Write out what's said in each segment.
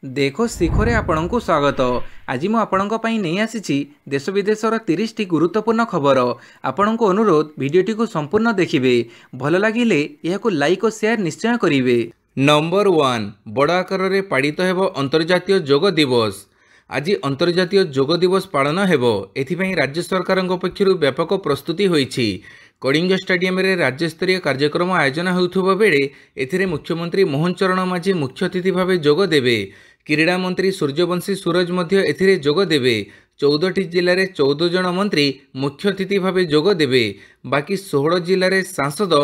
देखो शिखरे आपणଙ୍କୁ स्वागत। आज मु आपणଙ୍କ ପାଇଁ ନେଇ ଆସିଛି देश विदेशर 30टी गुरुत्वपूर्ण खबर। आपणଙ୍କୁ अनुरोध भिडियोटी को संपूर्ण देखिए। भल लगिले यहाकु लाइक और शेयर निश्चय करिवे। नंबर 1 बड़ आकार रे पालित हेबो अंतर्जातीय योग दिवस। आज अंतर्जातीय योग दिवस पालन हेबो। एथिपई राज्य सरकारक पक्षरु व्यापक प्रस्तुति होईछि। कलिंग स्टेडियम रे राज्यस्तरीय कार्यक्रम आयोजन होउथुबा बेले एथिरे मुख्यमंत्री मोहन चरण माझी मुख्य अतिथि भावे जोग देबे। क्रीड़ा मंत्री सूर्यवंशी सूरज मध्य एथिरे जोग देबे। 14टी जिले में 14 जन मंत्री मुख्य अतिथि भावे जोग देबे। बाकी 16 जिले में सांसद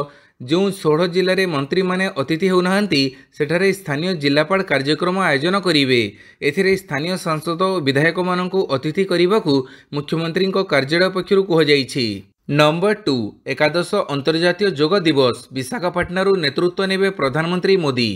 जो 16 जिले में मंत्री माने अतिथि होउनाहांती सेठारे स्थानीय जिलापाल कार्यक्रम आयोजन करिवे। एथिरे स्थानीय सांसद और विधायक माननकु अतिथि करिबाकू मुख्यमंत्री कार्यालय पक्षरु कहुଯାଇଛି। नंबर 2 एकादश अंतर्जातीय योग दिवस। विशाखापाटनारू नेतृत्व नेबे प्रधानमंत्री मोदी।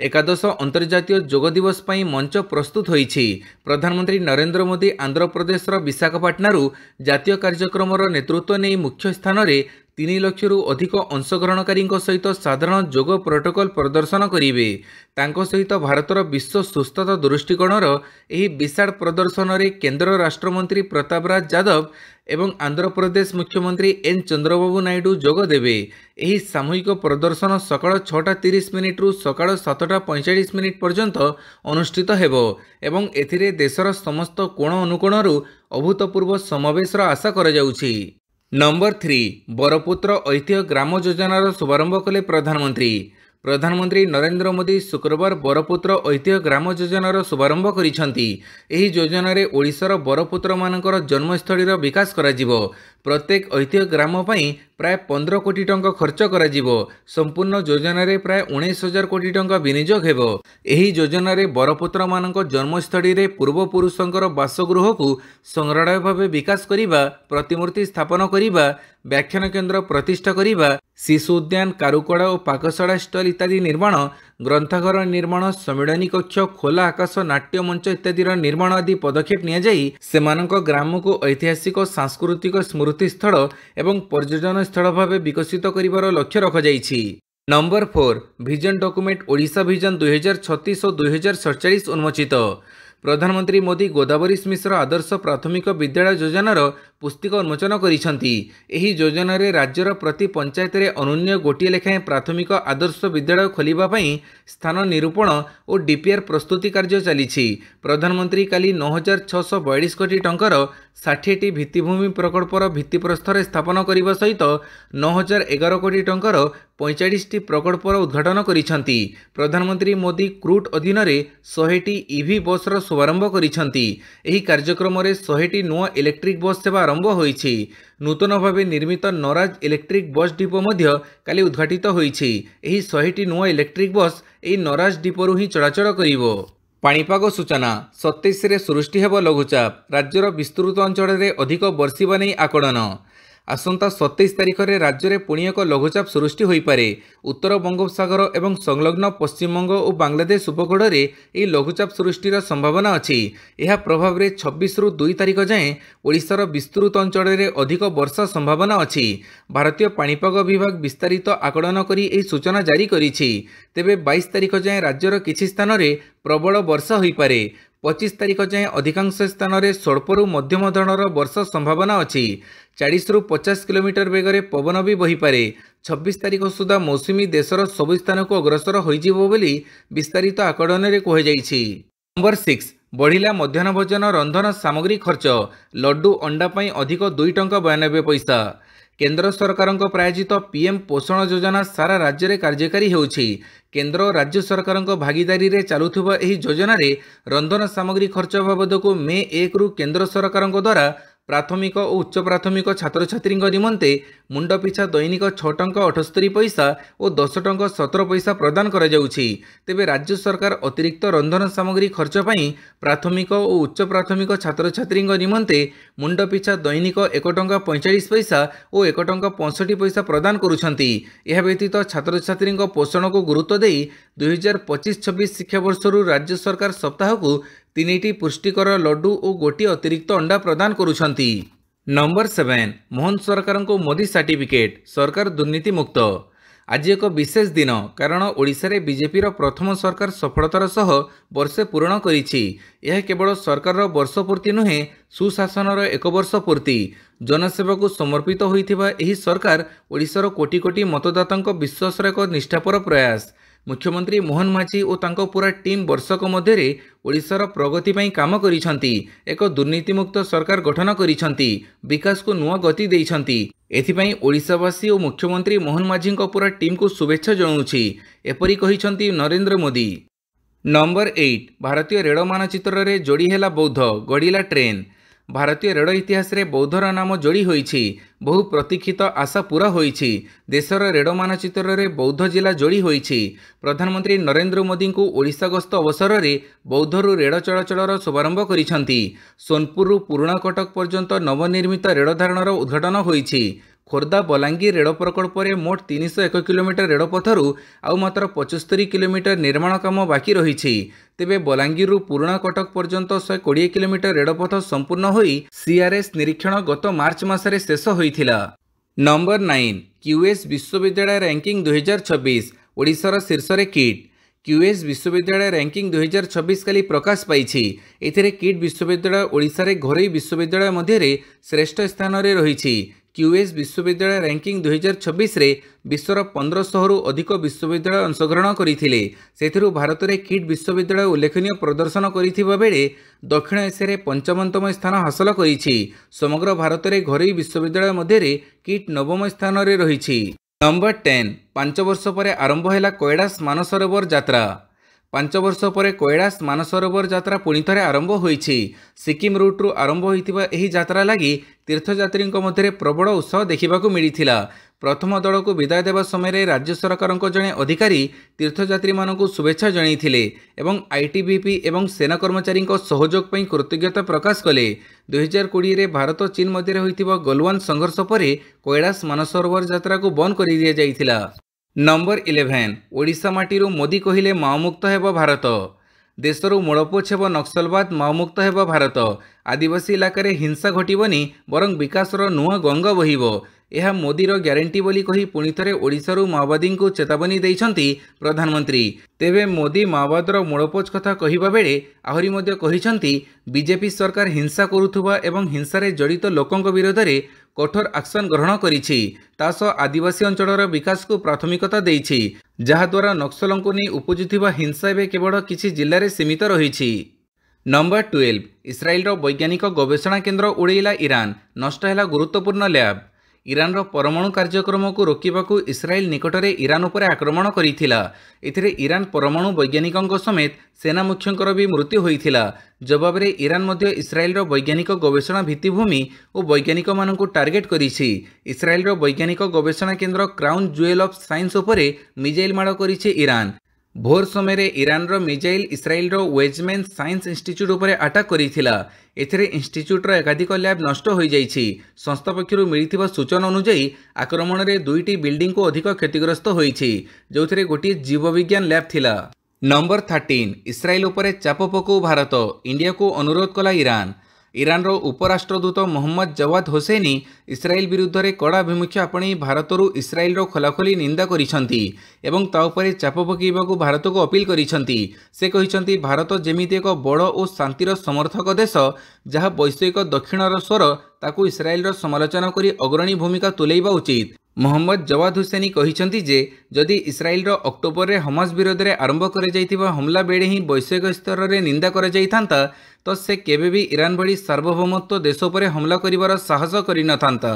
एकादश अंतर्जातीय योग दिवस पर मंच प्रस्तुत होईछि। प्रधानमंत्री नरेंद्र मोदी आंध्र प्रदेश विशाखापाटनारू जातीय कार्यक्रम नेतृत्व नहीं मुख्य स्थान में 3 लाखरू अधिक अंशग्रहणकारी सहित साधारण योग प्रोटोकॉल प्रदर्शन करेंगे। तांको सहित भारतर विश्व सुस्थता दृष्टिकोणर यह विशाल प्रदर्शन में केंद्र राष्ट्रमंत्री प्रतापराज यादव एवं आंध्र प्रदेश मुख्यमंत्री एन चंद्रबाबू नायडू जोग देवे। यह सामूहिक प्रदर्शन सकाळ 6:30 रु सकाळ 7:45 पर्यंत अनुष्ठित हेबो एवं एथिरे देशर समस्त कोण अनुकोणरू अभूतपूर्व समावेशर आशा करा जाउछि। नंबर 3 बरपुत्र ऐतिह्य ग्राम योजनार शुभारंभ कले प्रधानमंत्री। प्रधानमंत्री नरेंद्र मोदी शुक्रवार बरपुत्र ऐतिह्य ग्राम योजनार शुभारंभ करिसेंती। एही योजनार ओडिशार बरपुत्र मानकर जन्मस्थलीर विकास कराजिवो। प्रत्येक ऐतिह्य ग्राम पई प्राय 15 कोटी टंका खर्च कराजिवो। संपूर्ण योजनार प्राय 19,000 कोटी टंका विनियोग हेबो। एही योजनार बरपुत्र मानक जन्मस्थली रे पूर्वपुरुषंकर बासगृह को संग्रहालय भावे विकास करिबा, प्रतिमूर्ति स्थापन करिबा, व्याख्यान केन्द्र प्रतिष्ठा करिबा, शिशु उद्यान, कारुकड़ा और पाकशाला स्टल इत्यादि निर्माण, ग्रंथागार निर्माण, सम्मिलनी कक्ष, खोला आकाश, नाट्य मंच इत्यादि निर्माण आदि पदक्षेप निया जाई सेमानक ग्राम को ऐतिहासिक सांस्कृतिक स्मृति स्थल एवं पर्यटन स्थल भावे विकसित करिवार लक्ष्य रखा जाइछि। Number 4 vision document Odisha vision 2036 और 2047 उन्मोचित। प्रधानमंत्री मोदी गोदावरी मिश्र आदर्श प्राथमिक विद्यालय योजनार पुस्तिका उन्मोचन करिसेंती। एही योजनार राज्यर प्रति पंचायत रे अनुन्य गोटिए लेखाएं प्राथमिक आदर्श विद्यालय खोलिबा पई स्थान निरूपण और डीपीआर प्रस्तुति कार्य चलीछि। प्रधानमंत्री काली 9,642 कोटी टंकार 60टी भित्तिभूमि प्रकल्पर भित्तिप्रस्तर स्थापन करने सहित 9,011 कोटी टंकार 45टी प्रकल्पर उद्घाटन करिसेंती। प्रधानमंत्री मोदी क्रूट अधीन रे 100टी ईवी बसर शुभारंभ करिसेंती। एही कार्यक्रम रे 100टी नुआ इलेक्ट्रिक बस सेवा आरंभ होईछि। नूतन भावे निर्मित नराज इलेक्ट्रिक बस डिपो मध्य काली उद्घाटित होईछि। एही 100टी नुआ इलेक्ट्रिक बस एही नराज डिपोरु ही चलाचल करिवो। पाणीपाग सूचना 27 रे सृष्टि हेब लघुचाप। राज्यर विस्तृत अंचल में अधिक बर्षिबा नहीं आकलन। आसंता 27 तारिख में राज्य में पुणी एक लघुचाप सृष्टि हो पारे। उत्तर बंगोपसागर एवं संलग्न पश्चिमबंग और बांग्लादेश उपकूल में यह लघुचाप सृष्टिर संभावना अच्छी। यह प्रभाव में 26 रु 2 तारिख जाएं ओडिशार विस्तृत अंचल में अधिक वर्षा संभावना अच्छी। भारतीय पाणीपाग विभाग विस्तारित आकलन करी यह सूचना जारी करिछि। तेबे 22 तारिख जाएं राज्यर किछि स्थान में प्रबल वर्षा हो पारे। 25 तारिख जाएं अधिकांश स्थान में स्वल्परू मध्यम धरणर वर्षा संभावना अच्छी। 40 रु 50 किलोमीटर बेगर पवन भी बहीपे। 26 तारिख सुधा मौसुमी देशर सबु स्थान को अग्रसर होइजिबो बोली विस्तारित आकलन में कहुଯାଇଛି। नंबर 6 बढ़िला मध्याह्न भोजन रंधन सामग्री खर्च। लड्डू अंडा पई अधिक 2 टंका 92 पैसा। केंद्र सरकार प्रायोजित पीएम पोषण योजना सारा राज्य में कार्यकारी होउछि। केंद्र और राज्य सरकार भागीदारी रे चालुथुबा एही योजना रे रंधन सामग्री खर्च बाबद को मे 1 रु केंद्र सरकार द्वारा प्राथमिक और उच्च प्राथमिक छात्र छात्री निमंते मुंड पिछा दैनिक 6 टंका 78 पैसा और 10 टंका 17 पैसा प्रदान करा जाउछि। तेबे राज्य सरकार अतिरिक्त रंधन सामग्री खर्च पई प्राथमिक और उच्च प्राथमिक छात्र छात्री निमंते मुंड पिछा दैनिक 1 टंका 45 पैसा और 1 टंका 65 पैसा प्रदान करुछंती। यह व्यतीत छात्र छात्री पोषण को गुरुत्व देई 2025-26 शिक्षावर्षरु राज्य सरकार सप्ताह को 3टी पुष्टिकर लड्डू और गोटी अतिरिक्त अंडा प्रदान करुछंती। नंबर 7 मोहन सरकार को मोदी सर्टिफिकेट। सरकार दुर्नीति मुक्त। आज एक विशेष दिन कारण ओडिशा रे बीजेपी रो प्रथम सरकार सफलतार सह वर्षे पूर्ण करिछि। यह केवल सरकार रो वर्ष पूर्ति नुहे सुशासन एक वर्ष पूर्ति। जनसेवा को समर्पित होइथिबा एही सरकार ओडिशार कोटी कोटी मतदातांक विश्वासर एक निष्ठापर प्रयास। मुख्यमंत्री मोहन माझी और तांको पूरा टीम वर्षक मध्य ओडिशार प्रगति पई काम करिसंती। एक दुर्नीतिमुक्त सरकार गठन करिसंती, विकास को नुआ गति देइसंती। एथिपई ओडिशावासी और मुख्यमंत्री मोहन माझी पूरा टीम को शुभेच्छा जणाउछि। एपरि कहिसंती नरेंद्र मोदी। नंबर 8 भारतीय रेल मानचित्र रे जोड़ी हेला बौद्ध गड़िला ट्रेन। भारतीय रेल इतिहास रे बौद्धर नाम जोड़ी होइछि। बहु प्रतीक्षित आशा पूरा होइछि। देशर रेल मानचित्र रे बौद्ध जिला जोड़ी होइछि। प्रधानमंत्री नरेंद्र मोदी को ओडिशा गस्त अवसर रे बौद्धरु रेल चलाचलर शुभारंभ करिसंती। सोनपुरु पुराणा कटक पर्यंत नवनिर्मित रेल धारणर उद्घाटन होइछि। खोर्धा बलांगीर रेल प्रकल्प रे मोट 301 किलोमीटर रेलपथरु आउ मात्र 75 किलोमीटर निर्माण काम बाकी रही। तेबे बलांगीरु पुराणा कटक पर्यंत 120 किलोमीटर रेलपथ संपूर्ण होई सीआरएस निरीक्षण गत मार्च मासरे शेष होइथिला। नंबर 9 क्यूएस विश्वविद्यालय रैंकिंग 2026 ओडिशार शीर्ष रे किट। क्यूएस विश्वविद्यालय रैंकिंग 2026 काली प्रकाश पाइछि। एथिरे किट विश्वविद्यालय ओडिशा रे घरोई विश्वविद्यालय मध्य श्रेष्ठ स्थान रे रहिछि। क्यूएस विश्वविद्यालय रैंकिंग 2026 रे विश्वर 1500 रु अधिक विश्वविद्यालय अंशग्रहण करथिले। सेथिरु भारत रे किट विश्वविद्यालय उल्लेखनीय प्रदर्शन करिथिबा बेले दक्षिण एशिया रे 55तम स्थान हासिल करिछि। समग्र भारत रे घरोई विश्वविद्यालय मध्य किट 9म स्थान रे रहिछि। नंबर 10 5 वर्ष पर आरंभ हैला कैलाश मानसरोवर यात्रा। 5 वर्ष पर कैलाश मानसरोवर यात्रा पुणी थे आरंभ होइछि। सिक्किम रूट्रु आरंभ होइतिबा एही यात्रा लगी तीर्थयात्री मध्य प्रबल उत्साह देखा मिलिथिला। प्रथम दल को विदाय देवा समय राज्य सरकार जड़े अधिकारी तीर्थयात्री मानकु शुभेच्छा जणाइथिले एवं आईटीबीपी एवं सेना कर्मचारी सहयोग पर कृतज्ञता प्रकाश कले। 2020 रे भारत चीन मध्य होइतिबा गलवान संघर्ष पर कैलाश मानसरोवर यात्रा को बंद कर दिया जाइथिला। नंबर 11 ओडिशा माटीरू मोदी कहिले माओमुक्त हेब भारत। देशरू मूलपोछ हेब नक्सलवाद माओमुक्त हेब भारत। आदिवासी इलाकार हिंसा घटबनी बरं विकासर नुआ गंगा बहिब। यह मोदीर ग्यारंटी बोली कही पुणी थे ओडिशारू माओवादी को चेतावनी देइछंती प्रधानमंत्री। तेबे मोदी माओवादर मूलपोछ कथा कहिबा बेले आहुरी मध्य कहिछंती बीजेपी सरकार हिंसा करुथुबा एवं हिंसारे जड़ित लोकंक विरोध रे कठोर एक्शन ग्रहण करिछि। तासह आदिवासी अंचलर विकास को प्राथमिकता देइछि, जहाद्वारा नक्सलंकु नै उपजुथिबा हिंसा एबे केवल किछि जिल्ला रे सीमित रहिछि। नंबर 12 इस्राएल वैज्ञानिक गवेषणा केन्द्र उड़ेला ईरान। नष्ट हैला गुरुत्वपूर्ण लैब। ईरान परमाणु कार्यक्रम को रोकवाकू इस्राएल निकटरे ईरान उपर आक्रमण करिथिला। एथिरे ईरान परमाणु वैज्ञानिकों समेत सेना मुख्यंकर भी मृत्यु होइथिला। जवाब रे ईरान मध्य इस्राएल वैज्ञानिक गवेषणा भित्तिभूमि और वैज्ञानिक मानकु टार्गेट करिछि। इस्राएल वैज्ञानिक गवेषणा केन्द्र क्राउन जुएल ऑफ साइंस उपरे मिसाइल माड़ करिछि ईरान। भोर समय ईरान मिसाइल इस्राएल वेजमैन साइंस इंस्टीट्यूट उपर अटैक करिथिला। एथिरे इंस्टीट्यूटर एकाधिक लैब नष्ट हो जाइछि। संस्था पक्षरु मिलिथिबा सूचना अनुसार आक्रमण में 2टी बिल्डिंग को अधिक क्षतिग्रस्त होइछि, जोथिरे गोटे जीवविज्ञान लैब थिला। नंबर 13 इस्राएल उपर चाप पकाउ भारत। इंडिया को अनुरोध कला Iran. Iran उपराष्ट्रदूत Mohammad Jawad Hosseini इस्राएल विरुद्ध रे कड़ा अभिमुख्य आपणी भारतरू इस्राएल खोलाखोली निंदा करिसंती एवं ता उपरे चाप पकाइबाकू भारत को अपील करिसंती। से कहिसंती भारत जेमिति एक बड़ और शांतिर समर्थक देश जहाँ वैश्विक दक्षिणर स्वर ताकू इस्राएल समालोचना करी अग्रणी भूमिका तुलैबा उचित। मोहम्मद जवाद हुसैनी कहिसंती जे जदि इस्राएल अक्टोबर रे हमास विरोध रे आरंभ करे जाइतिबा हमला बेड़े ही वैश्विक स्तर रे निंदा करे जाइथांता तो से केबे भी ईरान भली सार्वभौमत्व देश उपरे हमला करिवार साहस करिनथांता।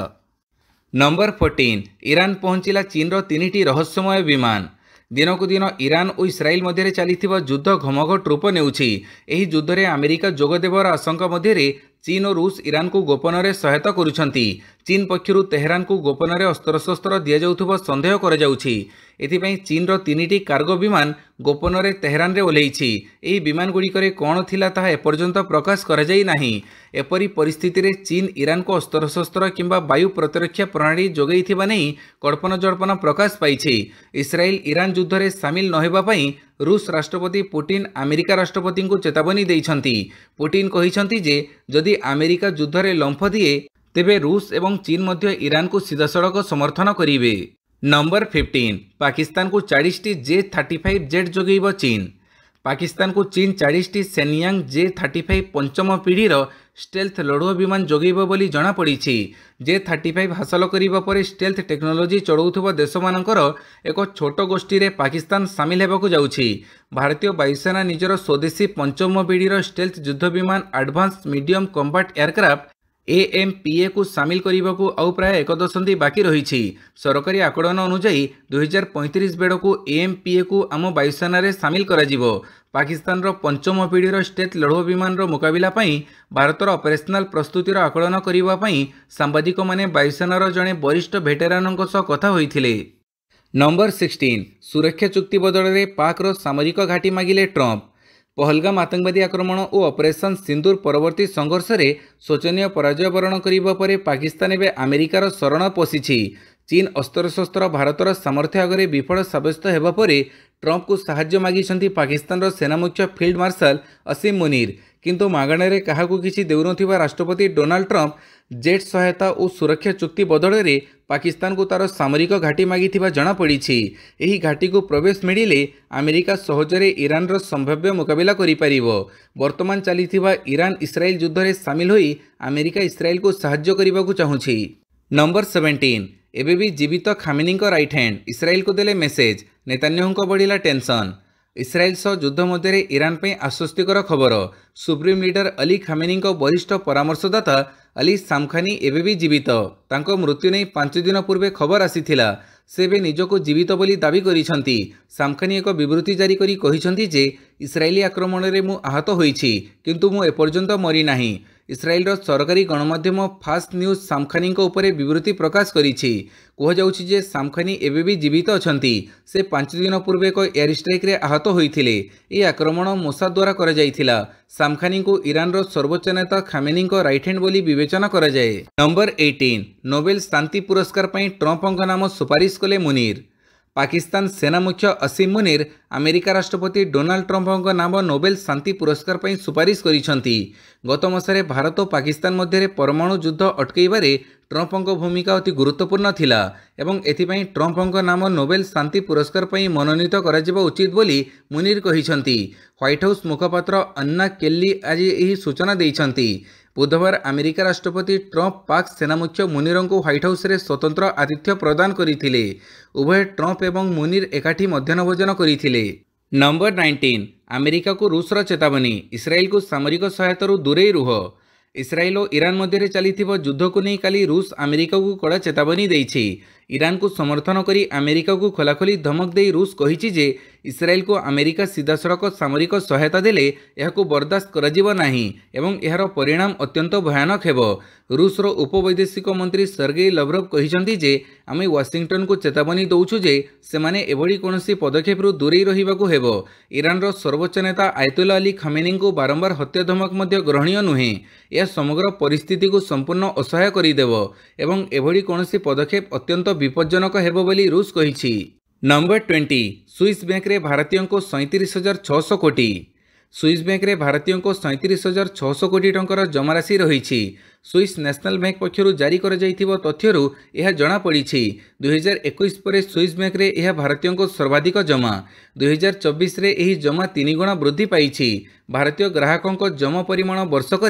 नंबर 14 ईरान पहुंचिला चीन रो 3टी रहस्यमय विमान। दिनकू दिन ईरान और इस्राएल मध्य चलिथिबा युद्ध घमघट रूप नेउछि। एही युद्ध रे अमेरिका जोग देबार आशंका मध्य चीन और रूस ईरान को गोपन रे सहायता करुछंती। चीन पक्षरु तेहरान को गोपन रे अस्त्रशस्त्र दिया जाउथुबा संदेह करा जाउछि। एथिपई चीन रो 3टी कार्गो विमान गोपन रे तेहरान रे ओलेइछि। एही विमान गुड़िकरे कौन थिला ताहा एपर्यंत प्रकाश करा जाई नाही। एपरी परिस्थिति रे चीन ईरान को अस्त्रशस्त्र किंबा वायु प्रतिरक्षा प्रणाली जोगैथिबा नै कल्पना जल्पना प्रकाश पाइछि। इस्राएल ईरान युद्ध रे सामिल न हेबा पई रूस राष्ट्रपति पुटिन अमेरिका राष्ट्रपति को चेतावनी देइछंती। पुटिन कहिछंती जे जदि अमेरिका युद्ध रे लंफ दिए तेबे रूस एवं चीन मध्य ईरान को सीधासड़क समर्थन करिवे। नंबर 15 पाकिस्तान को 40टी J-35 जेट जोगेब चीन। पाकिस्तान को चीन 40टी सेनियांग J-35 पंचम पीढ़ीर स्टेल्थ लड़ुआ विमान जोगेब बोली जना पड़ी। J-35 हासिल करिबा परे स्टेल्थ टेक्नोलोजी चढ़ाउथुबा देशमानकर एक छोट गोष्ठी रे पाकिस्तान सामिल हेबाकु जाउछि। भारतीय वायुसेना निजर स्वदेशी पंचम पीढ़ीर स्टेल्थ युद्ध विमान advance medium combat aircraft AMPA को सामिल करने को आउ प्राय एक दशंधि बाकी रही। सरकारी आकलन अनुजाई 2035 बेड़ को AMPA को आम वायुसेना रे सामिल करा जिवो। पाकिस्तान रो पंचम पीढ़ीर स्टेल्थ लड़ुआ विमान रो मुकाबिला पई भारतर ऑपरेशनल प्रस्तुतिर आकलन करिबा पई सांबादिक माने वायुसेनार जड़े वरिष्ठ भेटेरानक सह कथा होइथिले। नंबर 16 सुरक्षा चुक्ति बदल में पाक रो सामरिक घाटी मागिले ट्रंप। पहलगाम आतंकवादी आक्रमण और ऑपरेशन सिंदूर परवर्ती संघर्ष में शोचनीय पराजय वरण करने पर पाकिस्तान एवं अमेरिकार शरण पशिछि। चीन अस्त्रशस्त्र भारतर सामर्थ्य आगे विफल सब्यस्त होगा पर ट्रंप को साहाय्य मागिछंती पाकिस्तान सेना मुख्य फील्ड मार्शल असीम मुनीर। किंतु मागणारे काहाकू किछि देउनथिबा राष्ट्रपति डोनाल्ड ट्रंप जेट सहायता और सुरक्षा चुक्ति बदल में पाकिस्तान को तार सामरिक घाटी मागिथिबा जଣା पड़िछि। एही घाटी को प्रवेश मिलिले अमेरिका सहजरे ईरान रो संभाव्य मुकाबिला करि परिबो। वर्तमान चलीथिबा ईरान इस्राएल युद्ध रे शामिल होई अमेरिका इस्राएल को साहाय्य करिबाकू चाहुछि। नंबर 17 एबे भी जीवित खामेनीको राइट हैंड इस्राएल को देले मेसेज। नेतान्याहूको बढ़िला टेंशन। इस्राएल सह युद्ध मध्य ईरान पे आश्वस्तिकर खबर। सुप्रीम लीडर अली खामेनीको वरिष्ठ परामर्शदाता अली सामखानी एबे भी जीवित। तांको मृत्यु नहीं 5 दिन पूर्वे खबर आसीथिला। से बे निजको जीवित बोली दाबी करिसंती। सामखानी एक विवृत्ति जारी करी कहिसंती जे इस्राएली आक्रमण रे मु आहत होईछि किंतु मु एपर्यंत मरी नाही। इस्राएल सरकारी गणमाध्यम फास्ट न्यूज सामखानी उपरे विवृत्ति प्रकाश करिछि। कहुछि जे सामखानी एबे भी जीवित अछंती। से 5 दिन पूर्वे एक एयर स्ट्राइक रे आहत होइथिले। ए आक्रमण मोसाद द्वारा करा जाइथिला। सामखानी को ईरान रो सर्वोच्च नेता खामेनी को राइट हैंड बोली विवेचना करा जाए। नंबर 18 नोबेल शांति पुरस्कार पई ट्रंपଙ୍କ नाम सुपारिश कले मुनीर। पाकिस्तान सेना मुख्य असीम मुनीर अमेरिका राष्ट्रपति डोनाल्ड ट्रंपଙ୍କ नाम नोबेल शांति पुरस्कार पई सुपारिश करिसंती। गत मासरे भारत और पाकिस्तान मध्य परमाणु युद्ध अटकैबारे ट्रंपଙ୍କ भूमिका अति गुरुत्वपूर्ण थिला एवं एथिपई ट्रंपଙ୍କ नाम नोबेल शांति पुरस्कार पई मनोनीत करा जिबा उचित बोली मुनीर कहिसंती। व्हाइट हाउस मुखपात्र अन्ना केल्ली आज एही सूचना दैछंती। बुधवार अमेरिका राष्ट्रपति ट्रंप पाक सेना मुख्य मुनीर को व्हाइट हाउस रे स्वतंत्र आतिथ्य प्रदान करथिले। उभय ट्रंप एवं मुनीर एकाठी मध्याह्न भोजन करथिले। नंबर 19 अमेरिका को रूसर चेतावनी इस्राएल को सामरिक सहायता दूरे रुह। इस्राएल और ईरान मध्य चली युद्ध को नहीं काली रूस अमेरिका को कड़ा चेतावनी देछि। ईरान को समर्थन करी अमेरिका को खोलाखोली धमक दे रूस कहिछि जे इस्राएल को अमेरिका सीधासड़क सामरिक सहायता देले यहाको बर्दाश्त कराजिब नाही एवं एहार परिणाम अत्यंत भयानक हेबो। रूसर उपवैदेशिक मंत्री सर्गेई लव्रोव कहिसंती जे आमे वाशिंगटन को चेतावनी दउछु जे सेमाने एभଳି कोनोसी पदक्षेप रु दूरे रहिबाकू हेबो। ईरान रो सर्वोच्च नेता आयतुल्ला अली खामेनी को बारंबार हत्या धमक मध्य ग्रहणीय नुहे। यह समग्र परिस्थिति को संपूर्ण असहाय करिदेबो एवं एभଳି कोनोसी पदक्षेप अत्यंत विपज्जनक हेबो बोली रूस कहिछि। नंबर 20 स्विस बैंक रे भारतीयों को 37,600 कोटी। स्विस बैंक रे भारतीयों को 37,600 कोटी टंकार जमाराशि रही। स्विस नेशनल बैंक पक्षर जारी कर तथ्यरू यह जना पड़ी। 2021 पर स्विस बैंक रे यह भारतीयों को सर्वाधिक जमा। 2024 रे यही जमा 3 गुणा वृद्धि पाई। भारतीय ग्राहकों जमा परिमाण वर्षक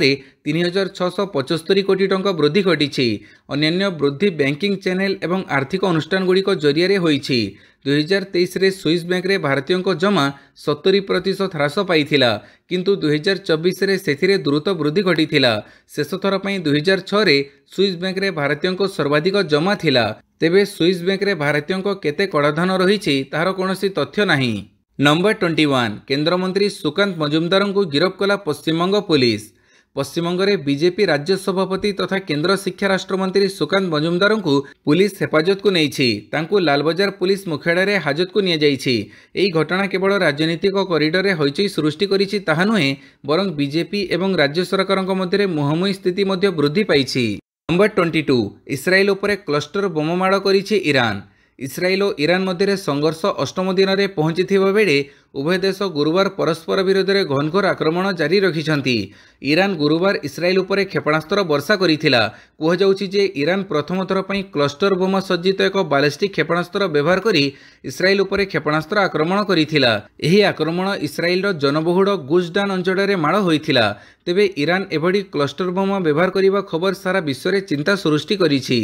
3,675 कोटी टंका वृद्धि घटी। अन्य वृद्धि बैंकिंग चैनल एवं आर्थिक अनुष्ठान गुड़िक जरिया होईछि। 2023 रे स्विस बैंक रे भारतीयों को जमा 70% ह्रास पाइथिला किंतु 2024 रे सेथिरे द्रुत वृद्धि घटीथिला। शेष थर पई 2006 रे स्विस बैंक रे भारतीयों को सर्वाधिक जमा थिला। तेबे स्विस बैंक रे भारतीयों को केते कड़ाधन रहिछि तार कोनोसी तथ्य नाही। नंबर 21 केंद्र मंत्री सुकांत मजुमदार को गिरफ्त कला पश्चिमबंग पुलिस। पश्चिमबंग में बीजेपी राज्य सभापति तथा केंद्र शिक्षा राष्ट्र मंत्री सुकांत मजुमदार को पुलिस हेफाजत को नहीं लालबजार पुलिस मुख्यालय हाजत को नहीं। घटना केवल राजनीतिक करिडर में हईचई सृष्टि करिछि ताहा नुहे बरं बीजेपी एवं राज्य सरकार मध्य मुहांमुही स्थिति वृद्धि पाई। नंबर 22 इस्राएल उपरे क्लस्टर बोमामाड़ करिछि ईरान। इस्राएल और ईरान मध्य संघर्ष अष्टम दिन में पहुंची बेले उभय देश गुरुवार परस्पर विरोध में घनघोर आक्रमण जारी रखिछंती। ईरान गुरुवार इस्राएल उपरे क्षेपणास्त्र वर्षा करिथिला। कुहाଯାଉଛି जे ईरान प्रथम थर पई क्लस्टर बोमा सज्जित एक बालिस्टिक क्षेपणास्त्र व्यवहार करी इस्राएल उपरे क्षेपणास्त्र आक्रमण करिथिला। एही आक्रमण इस्राएल रो जनबहुल गुजडान अंचल में माड़ होइथिला। तेबे ईरान एभडी क्लस्टर बोमा व्यवहार करिबा खबर सारा विश्व में चिंता सृष्टि करिछि।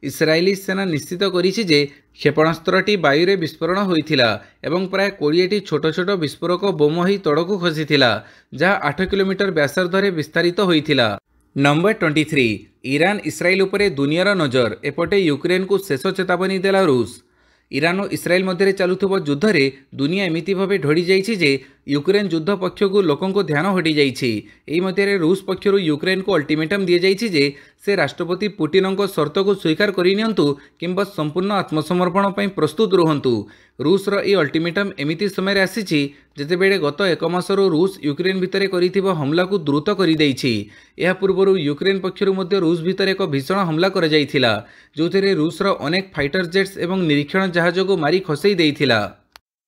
इस्राएली सेना निश्चित करिछि जे क्षेपणास्त्रटी वायुरे विस्फोरण होइथिला एवं प्राय 20टी छोट छोट विस्फोरक बोम होई तड़कू खसिथिला, जहाँ 8 किलोमीटर व्यासार्धरे विस्तारित होइथिला। नंबर 23 ईरान इस्राएल उपरे दुनियार नजर। एपटे यूक्रेन को शेष चेतावनी देला रूस। ईरान और इस्राएल मध्य चलुथुब युद्ध रे दुनिया एमिति भावे ढड़ी जाइछि जे यूक्रेन युद्ध पक्ष को लोकों को ध्यान हटि जाइछि। एही मध्य रूस पक्षरु यूक्रेन को अल्टीमेटम दिए जाइछि जे से राष्ट्रपति पुटिन शर्त को स्वीकार करिनियंतु किंबा संपूर्ण आत्मसमर्पण पई प्रस्तुत रुहंतु। रूसर ए अल्टीमेटम एमिति समय आसीछि जेतेबेले गत एक मासरू रूस यूक्रेन भितर करिथिबा हमला को द्रुत करि दैछि। एहा पूर्वरु यूक्रेन पक्षरु मध्य रूस भितर एक भीषण हमला कर जाइथिला, जोथिरे रूसर अनेक फाइटर जेट्स एवं निरीक्षण जहाज को मारी खसई दैथिला।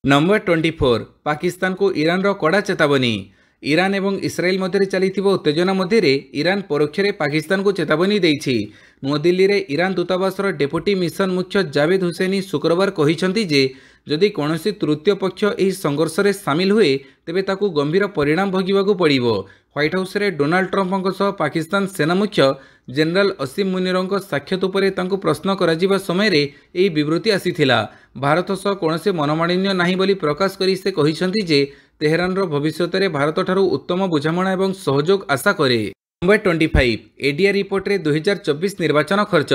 नंबर 24 पाकिस्तान को ईरान रो कड़ा चेतावनी। ईरान एवं इस्राएल मध्य चलिथिबा उत्तेजना मध्य ईरान परोक्ष पाकिस्तान को चेतावनी देइछि। नुआदिल्ली रे ईरान दूतावासर डेपुटी मिशन मुख्य जावेद हुसैनी शुक्रवार कहिसंती जे जदि कौनसी तृतीय पक्ष एही संघर्ष रे शामिल हुए तेबे ताकू गंभीर परिणाम भोगिबाकू पड़िबो। व्हाइट हाउस रे डोनाल्ड ट्रंपଙ୍କ सह पाकिस्तान सेना मुख्य जनरल असीम मुनीरଙ୍କ साक्षात उपरे तांकू प्रश्न कराजिबा समय रे एही विवृत्ति आसीथिला। भारत सह कौनसी मनमालिन्य नाही बोली प्रकाश करी से कहिसंती जे तेहरान रो भविष्यत रे भारत ठारू उत्तम बुझामणा एवं सहयोग आशा करे। नंबर 25 एडीआर रिपोर्ट रे 2024 निर्वाचन खर्च।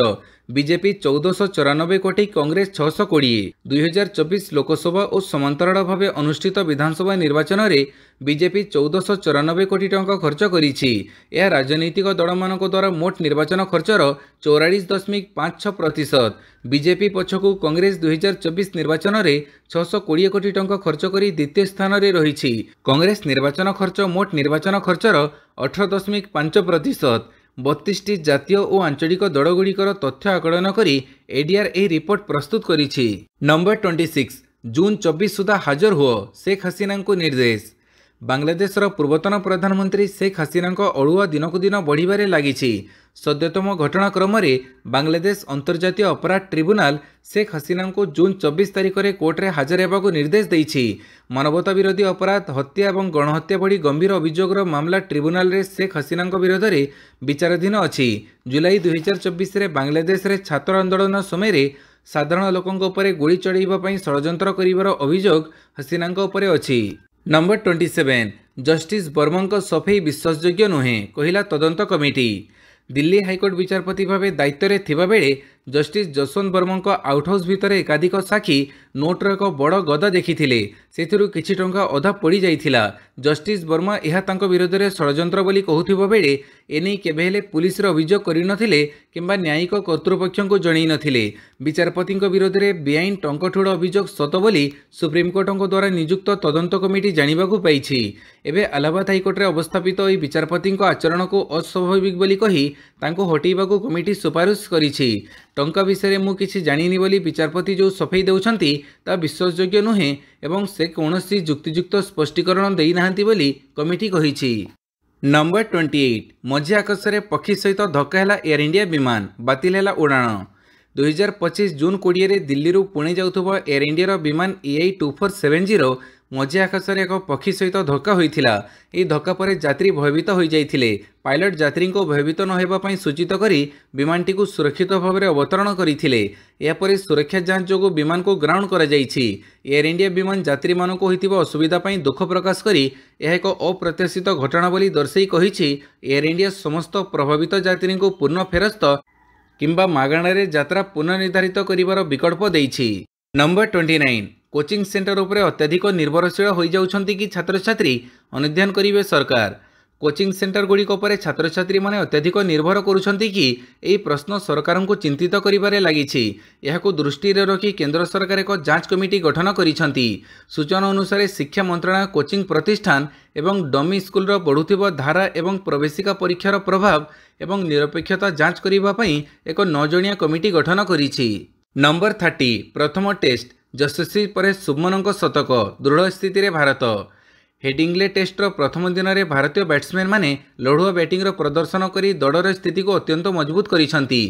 बीजेपी 1494 कोटी, कांग्रेस 620। 2024 लोकसभा और समांतराल भावे अनुष्ठित विधानसभा निर्वाचन रे बीजेपी 1494 कोटी टंका खर्च करिछि। यह राजनीतिक दलमानक द्वारा मोट निर्वाचन खर्चर 44.56%। बीजेपी पछकू कांग्रेस 2024 निर्वाचन रे 620 कोटी टंका खर्च करी द्वितीय स्थान रे रहिछि। कांग्रेस निर्वाचन खर्च मोट निर्वाचन खर्चर 18.5%। 32टी जातीय और आंचलिक दलगुड़िकर तथ्य आकलन करी एडीआर ए रिपोर्ट प्रस्तुत करिछि। नंबर 26 जून 24 सुधा हाजर हुओ, शेख हसीना को निर्देश। बांग्लादेशर पूर्वतन प्रधानमंत्री शेख हसीना अड़ुआ दिनकू दिन बढ़िबारे लागिछि। सद्यतम घटनाक्रम में बांग्लादेश अंतर्जातीय अपराध ट्रिब्यूनाल शेख हसीना को जून 24 तारिख में कोर्ट रे हाजर होगा निर्देश देइछि। मानवता विरोधी अपराध, हत्या और गणहत्या भली गंभीर अभियोगर मामला ट्रिब्यूनाल रे शेख हसीना विरोध में विचाराधीन अछि। जुलाई 2024 रे बांग्लादेश रे छात्र आंदोलन समय रे साधारण लोकंक उपरे गोली चढ़ाइबा पई षड्यंत्र करिवार अभियोग हसीना उपरे अछि। नंबर 27 जस्टिस वर्मा सफेई विश्वासयोग्य नुहे, कहिला तदंत कमिटी। दिल्ली हाईकोर्ट विचारपति भाव दायित्व में थिबा बेले justice Jaswant Verma out house भितर एकाधिक साक्षी नोट्र एक बड़ गदा देखिथिले। सेथिरु किछि टंका अधा पड़ी जाइथिला। जस्टिस वर्मा यह तांको विरोध में षड्यंत्र बोली कहूथिबा बेले एने केबे हेले पुलिस रो अभियोग करि नथिले किंबा न्यायिक कर्तृपक्षों को जणै नथिले। विचारपति विरोध में बेआईन टंकठुड़ अभियोग सत बोली सुप्रीमकोर्ट द्वारा नियुक्त तदंत कमिटी जानिबाकू पाइछि। एबे इलाहाबाद हाईकोर्ट रे अवस्थापित एही विचारपति आचरण को अस्वाभाविक बोली कही तांको हटेइबाकू कमिटी सुपारिश करिछि। टंका विषय में मुझे जानी बोली विचारपति जो सफेई देउछंती ता विश्वासयोग्य नुहे एवं से कौनसी जुक्तियुक्त स्पष्टीकरण देई नाहंती बोली कमिटी कहिछि। नंबर 28 मझी आकाश में पक्षी सहित धक्का है एयर इंडिया विमान, बातिल है उड़ाण। 2025 जून 20 रे दिल्ली रू पुणे जाउथबा एयर इंडिया विमान EI2470 मझी आकाश में एक पक्षी सहित धक्का होइथिला। एही धक्का पर यात्री भयभीत हो जाइथिले। पायलट यात्री को भयभीत न होबा पई सूचित करी विमानटी को सुरक्षित भाव में अवतरण करथिले। यापर सुरक्षा जांच जोगु विमान को ग्राउंड करा जाइछि। एयर इंडिया विमान यात्री मानक होइतिबा असुविधा पई दुख प्रकाश करी यह एक अप्रत्याशित घटना बोली दर्शाई कहिछि एयर इंडिया समस्त प्रभावित यात्री को पूर्ण फेरस्त किंबा मागणारे यात्रा पुनर्निर्धारित करिवार विकल्प देइछि। नंबर 29 कोचिंग सेंटर उपरे अत्यधिक निर्भरशील हो जाउछंती कि छात्र छात्री अनुध्यान करिवे सरकार। कोचिंग सेंटर गुड़िक पर छात्र छात्री माने अत्यधिक निर्भर करुछंती कि एही प्रश्न सरकार को चिंतित करिबारे लागिछि। एहाको दृष्टि रे रखी केंद्र सरकार एक जांच कमिटी गठन करिछंती। सूचना अनुसार शिक्षा मंत्रालय कोचिंग प्रतिष्ठान एवं डमी स्कूल रो बढ़ुथिबा धारा एवं प्रवेशिका परीक्षार प्रभाव एवं निरपेक्षता जांच करिबा पई एक 9 जणिया कमिटी गठन करिछि। नंबर 30 प्रथम टेस्ट ଯଶସ୍ୱୀ ପରେ ଶୁଭମନଙ୍କ ଶତକ, ଦୃଢ଼ ସ୍ଥିତିରେ ଭାରତ। ହେଡିଂଲେ ଟେଷ୍ଟର ପ୍ରଥମ ଦିନରେ ଭାରତୀୟ ବ୍ୟାଟ୍ସମ୍ୟାନ୍ ମାନେ ଲଢ଼ୁଆ ବ୍ୟାଟିଂର ପ୍ରଦର୍ଶନ କରି ଦଳର ସ୍ଥିତିକୁ ଅତ୍ୟନ୍ତ ମଜବୁତ କରିଛନ୍ତି।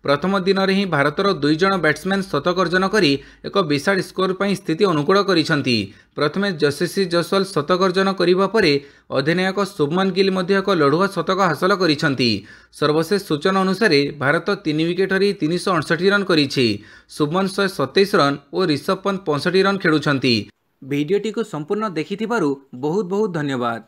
ପ୍ରଥମ ଦିନରେ ହିଁ ଭାରତର 2 ଜଣ ବ୍ୟାଟ୍ସମ୍ୟାନ୍ ଶତକ ଅର୍ଜନ କରି ଏକ ବିଶାଳ ସ୍କୋର ପାଇଁ ସ୍ଥିତି ଅନୁକୂଳ କରିଛନ୍ତି। ପ୍ରଥମେ ଯଶସ୍ୱୀ ଜୟସ୍ୱାଲ ଶତକ ଅର୍ଜନ କରିବା ପରେ ଅଧିନାୟକ ଶୁଭମନ ଗିଲ୍ ମଧ୍ୟ ଏକ ଲଢ଼ୁଆ ଶତକ ହାସଲ କରିଛନ୍ତି। ସର୍ବଶେଷ ସୂଚନା ଅନୁସାରେ ଭାରତ 3 ୱିକେଟ୍ ହରାଇ 368 ରନ୍ କରିଛି। ଶୁଭମନ 127 ରନ୍ ଓ ରିଷଭ ପନ୍ତ 65 ରନ୍ ଖେଳୁଛନ୍ତି। ଭିଡ଼ିଓଟିକୁ ସମ୍ପୂର୍ଣ୍ଣ ଦେଖିଥିବାରୁ ବହୁତ ବହୁତ ଧନ୍ୟବାଦ।